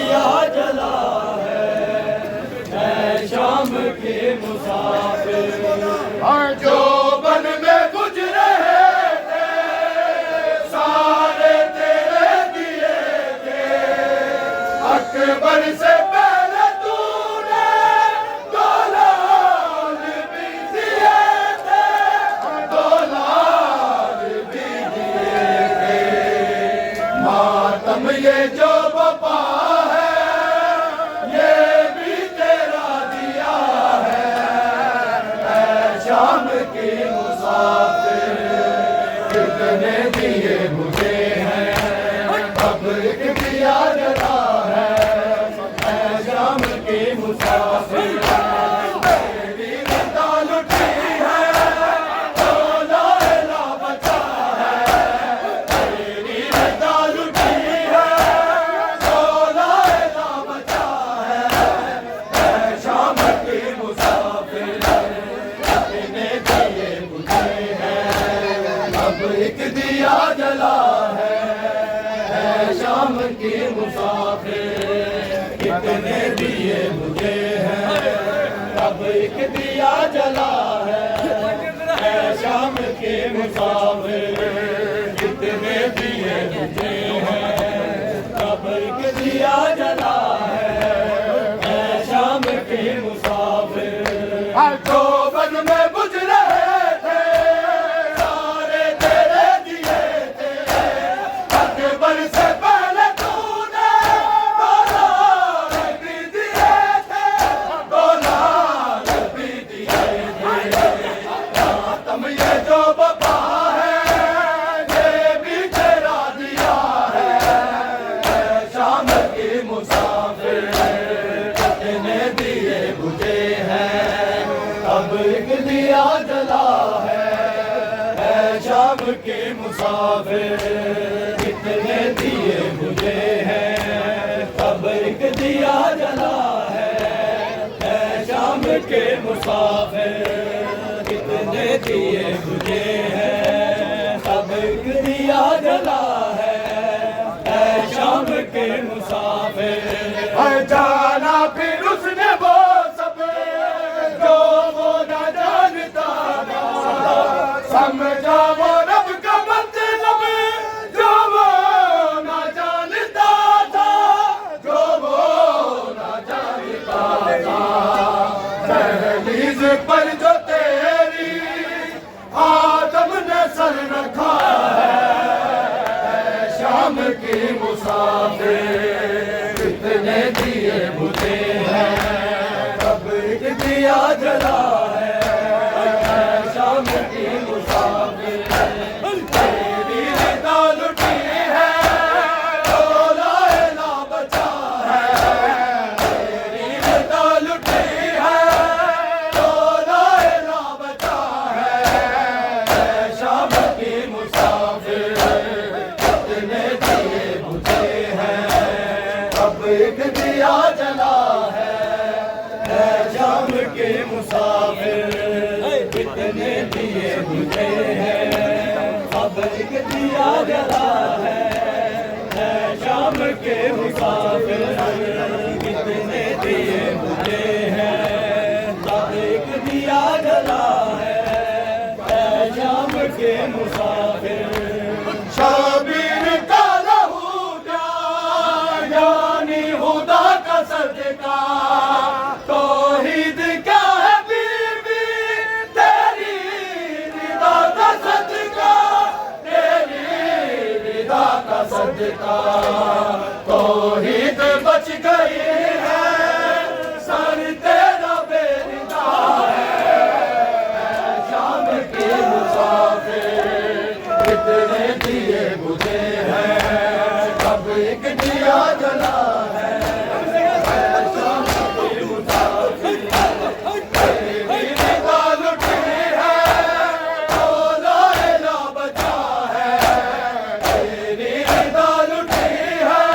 दिया जला है शाम के मुसाफिर। जो बन में गुजरे थे सारे तेरे दिए थे, अकबर से पहले तूने दो लाल भी दिए थे, दो लाल भी दिए थे। मातम ये जो बपा है ये भी तेरा दिया है शाम के मुसाफिर। कितने दिए मुझे हैं अब एक दिया जला है शाम के मुसाफिर। तेरी रज़ा लुटी है तो लाला बचा है, तेरी रज़ा लुटी है तो लाला बचा है शाम के मुसाफिर। कितने दिए मुझे हैं अब एक दिया जला है शाम के मुसाफिर। कितने दिए मुझे हैं अब एक दिया जला है शाम के मुसाफिर। कितने दिए मुझे हैं अब एक दिया जला है शाम के मुसाफिर। जो बन में गुजरे थे सारे तेरे दिए थे, अकबर से पहले तूने दो लाल भी दिए थे, दो लाल भी दिए थे। मातम ये जो बपा है ये भी तेरा दिया है शाम के मुसाफिर। कितने दिए मुझे हैं अब एक दिया जला है शाम के मुसाफिर। कितने दिए मुझे हैं अब एक दिया जला है शाम के मुसाफिर। कितने दिए मुझे हैं अब एक दिया जला है शाम के मुसाफिर। जाना फिर उसने वो सब जो वो न जानता था, समझा वो रब का मतलब जो वो न जानता था, जो वो न जानता था। दहलीज पर जो तेरी आदम ने सर रखा है शाम के मुसाफिर। कितने दिए मुझे हैं अब एक दिया जला है शाम के मुसाफिर। तेरी रज़ा लुटी है तो लाला बचा है, तेरी रज़ा लुटी है तो लाला बचा है शाम के मुसाफिर। कितने दिए मुझे हैं अब एक दिया जला है शाम के मुसाफिर। कितने दिए मुझे हैं अब एक दिया जला है शाम के मुसाफिर। कितने दिए मुझे हैं अब एक दिया जला है शाम के मुसाफिर। शाबीर का लहू क्या यानी खुदा का सदका, तौहीद क्या है बीबी तेरी रिदा का सदका, तेरी रिदा का सदका। तौहीद बच गई है सर तेरा बेरिदा है शाम के मुसाफिर। कितने दिए मुझे हैं अब एक दिया जला है शाम के मुसाफिर। तेरी रज़ा लुटी है तो लाला बचा है, तेरी रज़ा लुटी है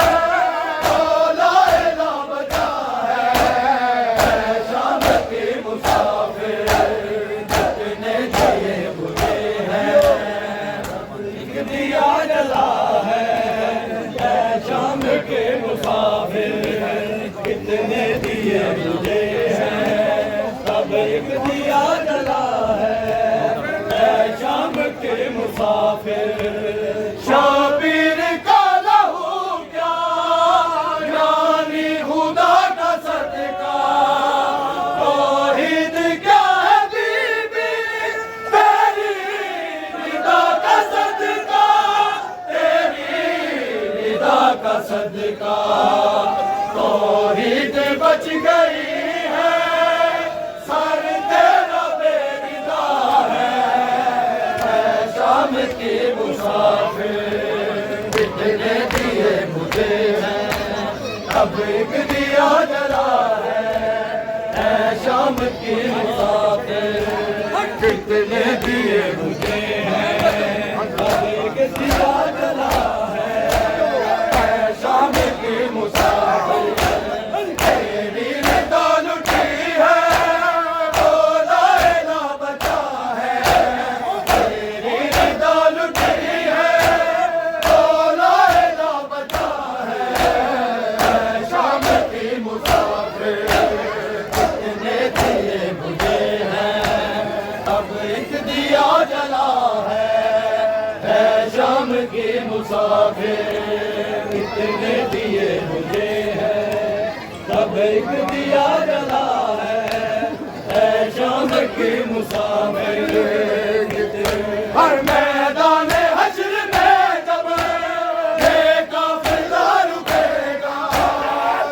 कितने दिए बुझे हैं, अब एक दिया जला है शाम के मुसाफिर। शाबीर का लहू क्या यानी खुदा का सदका, तौहीद क्या है बीबी तेरी रिदा का सदका, तेरी रिदा का सदका। तौहीद बच गई है सर तेरा बेरिदा है शाम के मुसाफिर। कितने दिए मुझे हैं, अब एक दिया जला है शाम के मुसाफिर। कितने दिए मुझे हैं, अब एक दिया जला है शाम के मुसाफिर। तेरी रिदा लुटी है तो लाएला बचा है, तेरी रिदा लुटी है तो लाएला बचा है शाम के मुसाफिर। कितने दिए मुझे हैं, अब एक दिया जला है शाम के मुसाफिर। कितने दिए मुझे हैं, अब एक दिया जला है शाम के मुसाफिर। हर मैदान हश्र में जब ये काफिला रुकेगा,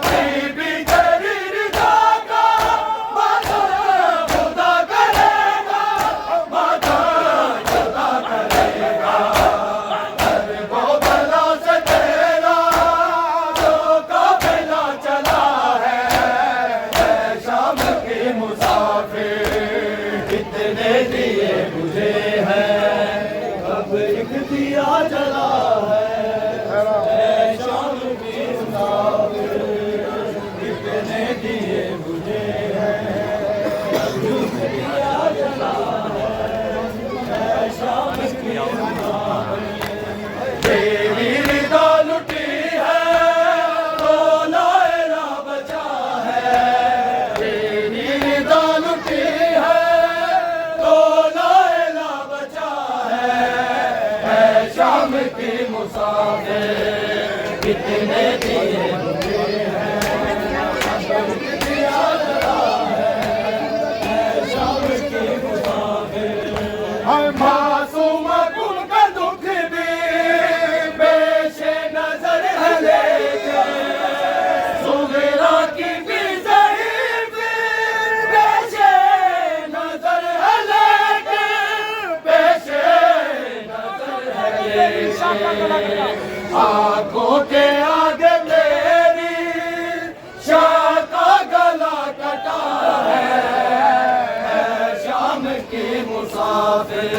बीबी तेरी रिदा का माथा खुदा करेगा, माथा खुदा करेगा। हर बोतला से तेरा जो काफिला चला है शाम के मुसाफिर। कितने दिए मुझे हैं, अब एक दिया जला है शाम के मुसाफिर। कितने दिए मुझे हैं, अब एक दिया जला है शाम के मुसाफिर। तेरी रिदा लुटी है तो लाएला बचा है, तेरी रिदा लुटी है तो लाएला बचा है शाम के मुसाफिर। कितने दिए मुझे हैं, अब दिया जला है शाम के मुसाफिर। मासूम गुम का दुख भी पेशे नजर है लेके, सुगरा की भी ज़रीफ़ पेशे नजर है लेके, पेशे नजर है लेके। आंखों के आगे तेरी शाह का गला कटा है शाम के मुसाफिर।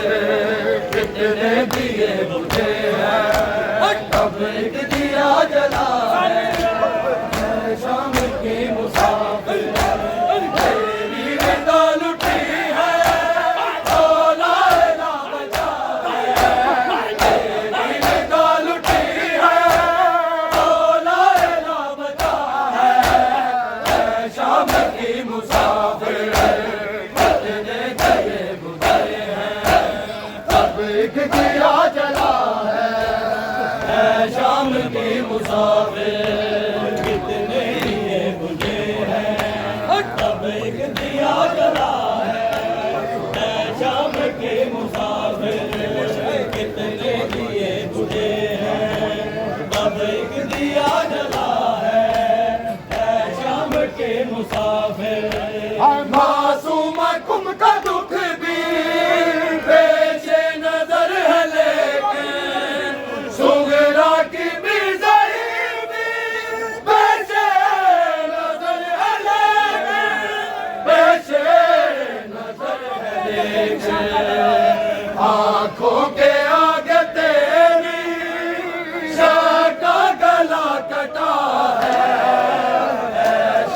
कितने दिए मुझे हैं, अब एक दिया जला है शाम के मुसाफिर। तेरी रिदा लुटी है तो लाएला बचा है, तेरी रिदा लुटी है तो लाएला बचा है शाम के मुसाफिर। कितने दिए मुझे हैं, अब एक दिया जला है शाम के मुसाफिर। कितने दिए मुझे हैं, अब एक दिया जला है शाम के मुसाफिर। कितने दिए मुझे हैं, अब एक दिया जला है शाम के मुसाफिर। मासूम गुम का दुख भी पेशे नजर है लेकिन, सुगरा की भी ज़रीफ़ पेशे नजर है लेकिन, पेशे नजर है लेकिन। आंखों के आगे तेरी शाह का गला कटा है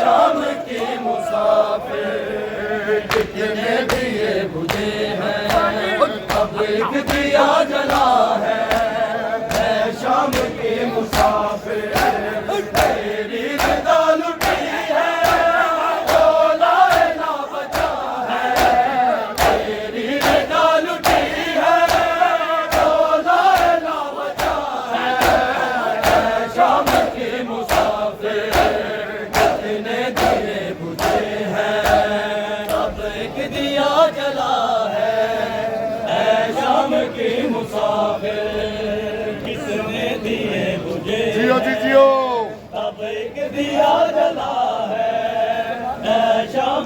शाम के मुसाफिर। कितने दिए मुझे हैं, अब एक दिया जला है शाम के मुसाफिर। तेरी रिदा लुटी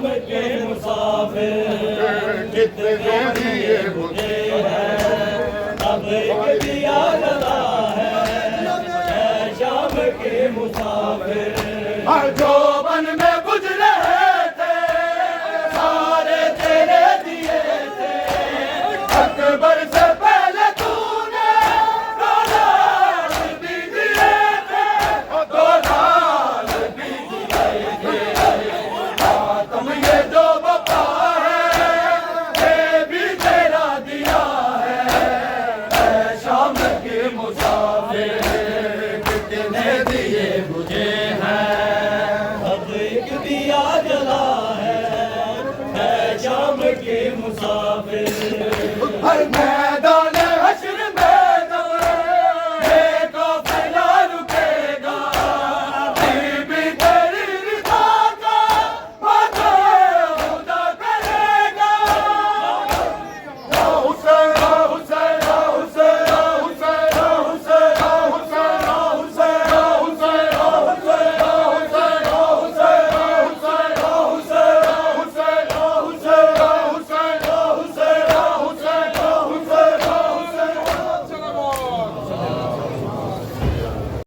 शाम के मुसाफिर कितने दिए बुझे अब एक दिया जला है शाम के मुसाफिर जो बन में बुझ रहे थे सारे तेरे दिए थे अकबर से पहले तूने दो लाल भी दिए थे दो लाल भी दिए थे तुम ये जो बता है ये भी तेरा दिया है शाम के मुसाफिर कितने दिए बुझे अब एक दिया जला है शाम के मुसाफिर